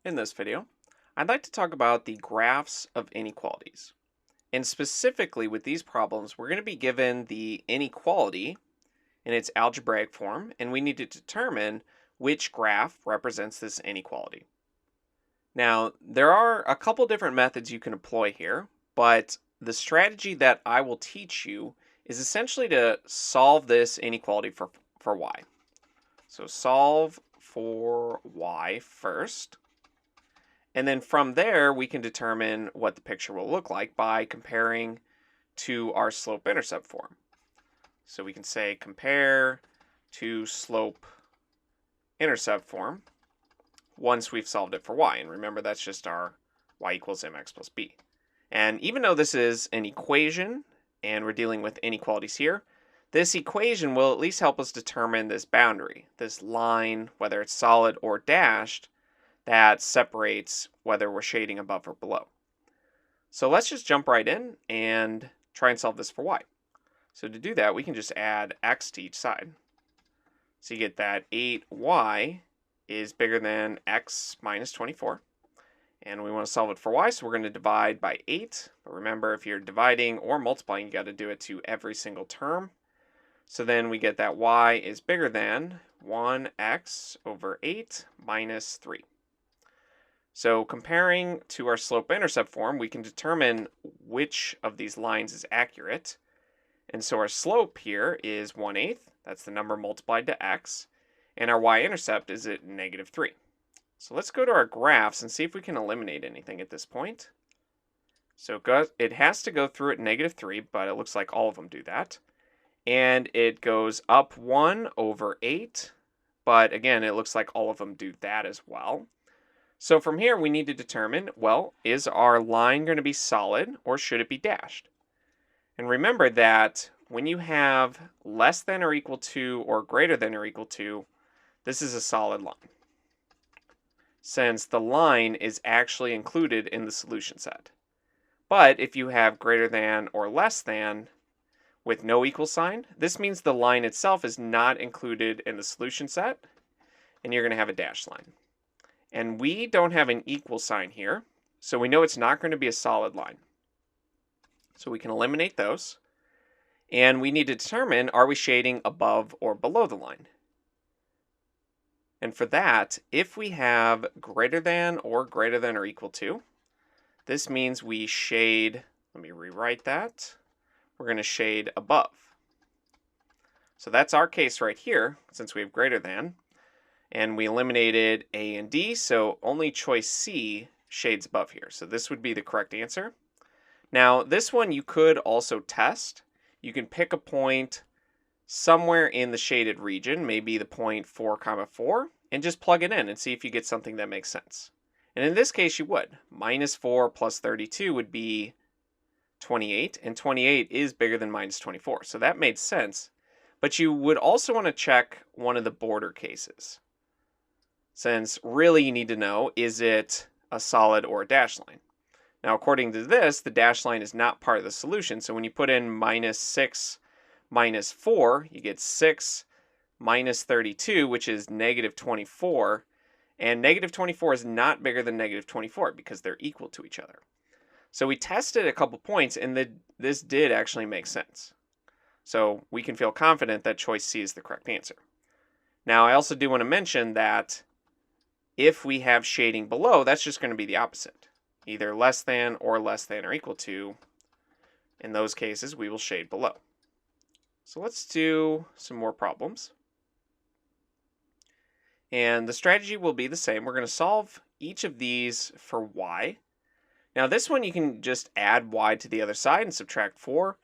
In this video, I'd like to talk about the graphs of inequalities. And specifically with these problems, we're going to be given the inequality in its algebraic form, and we need to determine which graph represents this inequality. Now, there are a couple different methods you can employ here, but the strategy that I will teach you is essentially to solve this inequality for y. So solve for y first. And then from there, we can determine what the picture will look like by comparing to our slope-intercept form. So we can say compare to slope-intercept form once we've solved it for y. And remember, that's just our y equals mx plus b. And even though this is an equation, and we're dealing with inequalities here, this equation will at least help us determine this boundary, this line, whether it's solid or dashed, that separates whether we're shading above or below. So let's just jump right in and try and solve this for y. So to do that, we can just add x to each side. So you get that 8y is bigger than x minus 24. And we want to solve it for y, so we're going to divide by 8. But remember, if you're dividing or multiplying, you got to do it to every single term. So then we get that y is bigger than 1x over 8 minus 3. So comparing to our slope-intercept form, we can determine which of these lines is accurate. And so our slope here is 1/8. That's the number multiplied to x. And our y-intercept is at -3. So let's go to our graphs and see if we can eliminate anything at this point. So it has to go through at -3, but it looks like all of them do that. And it goes up 1 over 8. But again, it looks like all of them do that as well. So from here, we need to determine, well, is our line going to be solid or should it be dashed? And remember that when you have less than or equal to or greater than or equal to, this is a solid line, since the line is actually included in the solution set. But if you have greater than or less than with no equal sign, this means the line itself is not included in the solution set, and you're going to have a dashed line. And we don't have an equal sign here, so we know it's not going to be a solid line. So we can eliminate those. And we need to determine, are we shading above or below the line? And for that, if we have greater than or equal to, this means we shade, let me rewrite that. We're going to shade above. So that's our case right here, since we have greater than. And we eliminated A and D, so only choice C shades above here. So this would be the correct answer. Now, this one you could also test. You can pick a point somewhere in the shaded region, maybe the point 4, 4, and just plug it in and see if you get something that makes sense. And in this case, you would. -4 plus 32 would be 28, and 28 is bigger than -24, so that made sense. But you would also want to check one of the border cases, since really you need to know, is it a solid or a dashed line? Now, according to this, the dashed line is not part of the solution, so when you put in -6 minus 4, you get 6 minus 32, which is -24, and -24 is not bigger than -24 because they're equal to each other. So we tested a couple points, and this did actually make sense. So we can feel confident that choice C is the correct answer. Now, I also do want to mention that if we have shading below, that's just going to be the opposite. Either less than or equal to. In those cases, we will shade below. So let's do some more problems. And the strategy will be the same. We're going to solve each of these for y. Now this one you can just add y to the other side and subtract 4,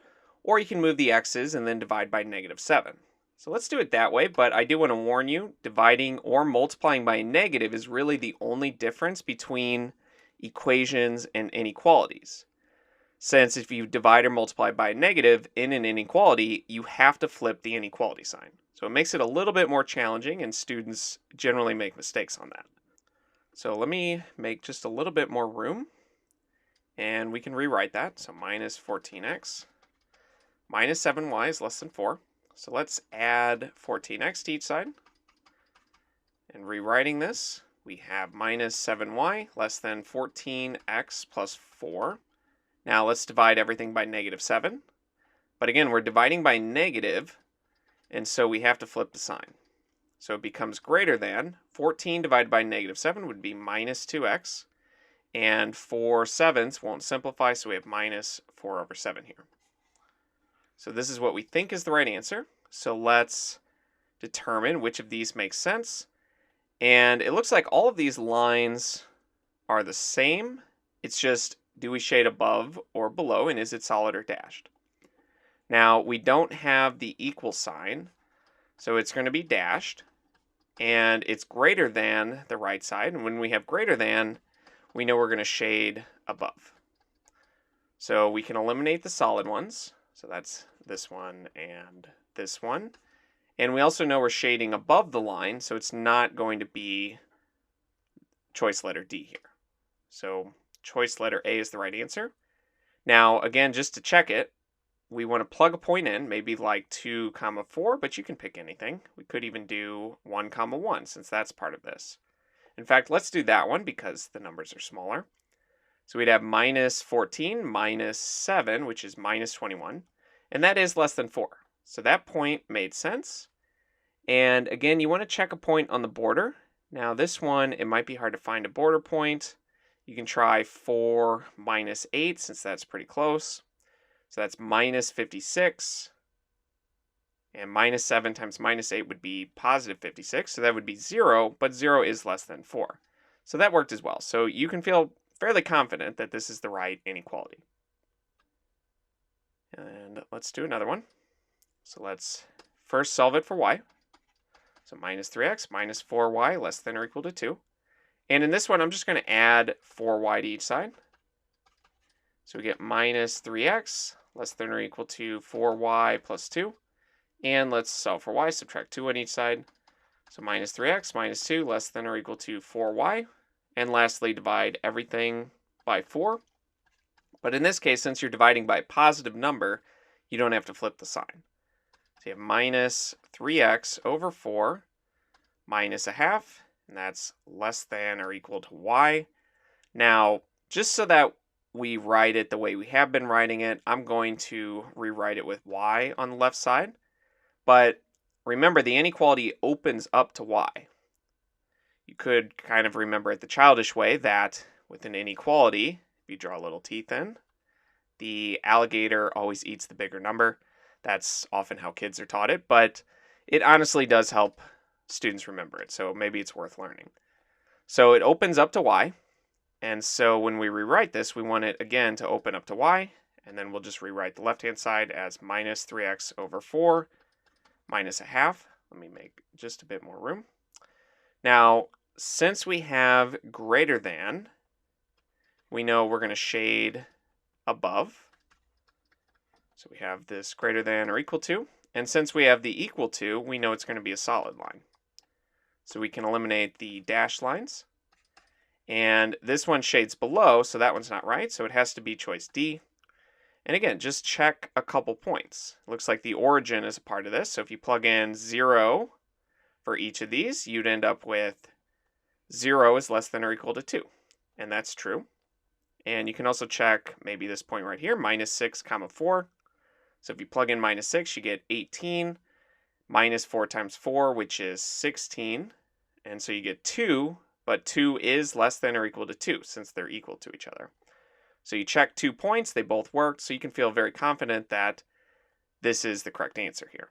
or you can move the x's and then divide by -7. So let's do it that way, but I do want to warn you, dividing or multiplying by a negative is really the only difference between equations and inequalities. Since if you divide or multiply by a negative in an inequality, you have to flip the inequality sign. So it makes it a little bit more challenging, and students generally make mistakes on that. So let me make just a little bit more room, and we can rewrite that. So minus 14x minus 7y is less than 4. So let's add 14x to each side. And rewriting this, we have minus 7y less than 14x plus 4. Now let's divide everything by negative 7. But again, we're dividing by negative, and so we have to flip the sign. So it becomes greater than 14 divided by negative 7 would be minus 2x. And 4 sevenths won't simplify, so we have minus 4 over 7 here. So this is what we think is the right answer. So let's determine which of these makes sense. And it looks like all of these lines are the same. It's just, do we shade above or below, and is it solid or dashed? Now, we don't have the equal sign, so it's going to be dashed. And it's greater than the right side. And when we have greater than, we know we're going to shade above. So we can eliminate the solid ones. So that's this one and this one. And we also know we're shading above the line, so it's not going to be choice letter D here. So choice letter A is the right answer. Now, again, just to check it, we want to plug a point in, maybe like 2, 4, but you can pick anything. We could even do 1, 1, since that's part of this. In fact, let's do that one because the numbers are smaller. So we'd have minus 14 minus 7, which is minus 21. And that is less than 4. So that point made sense. And again, you want to check a point on the border. Now this one, it might be hard to find a border point. You can try 4 minus 8, since that's pretty close. So that's minus 56. And minus 7 times minus 8 would be positive 56. So that would be 0, but 0 is less than 4. So that worked as well. So you can feel fairly confident that this is the right inequality. And let's do another one. So let's first solve it for y. So minus 3x minus 4y less than or equal to 2. And in this one, I'm just going to add 4y to each side. So we get minus 3x less than or equal to 4y plus 2. And let's solve for y, subtract 2 on each side. So minus 3x minus 2 less than or equal to 4y. And lastly, divide everything by 4. But in this case, since you're dividing by a positive number, you don't have to flip the sign. So you have minus 3x over 4 minus a half, and that's less than or equal to y. Now, just so that we write it the way we have been writing it, I'm going to rewrite it with y on the left side. But remember, the inequality opens up to y. You could kind of remember it the childish way that with an inequality, if you draw little teeth in, the alligator always eats the bigger number. That's often how kids are taught it, but it honestly does help students remember it, so maybe it's worth learning. So it opens up to y, and so when we rewrite this, we want it again to open up to y, and then we'll just rewrite the left-hand side as minus 3x over 4 minus a half. Let me make just a bit more room. Now, since we have greater than, we know we're going to shade above. So we have this greater than or equal to. And since we have the equal to, we know it's going to be a solid line. So we can eliminate the dashed lines. And this one shades below, so that one's not right. So it has to be choice D. And again, just check a couple points. It looks like the origin is a part of this. So if you plug in 0 for each of these, you'd end up with 0 is less than or equal to 2. And that's true. And you can also check maybe this point right here, minus 6, 4. So if you plug in minus 6, you get 18 minus 4 times 4, which is 16. And so you get 2, but 2 is less than or equal to 2 since they're equal to each other. So you check 2 points, they both worked, so you can feel very confident that this is the correct answer here.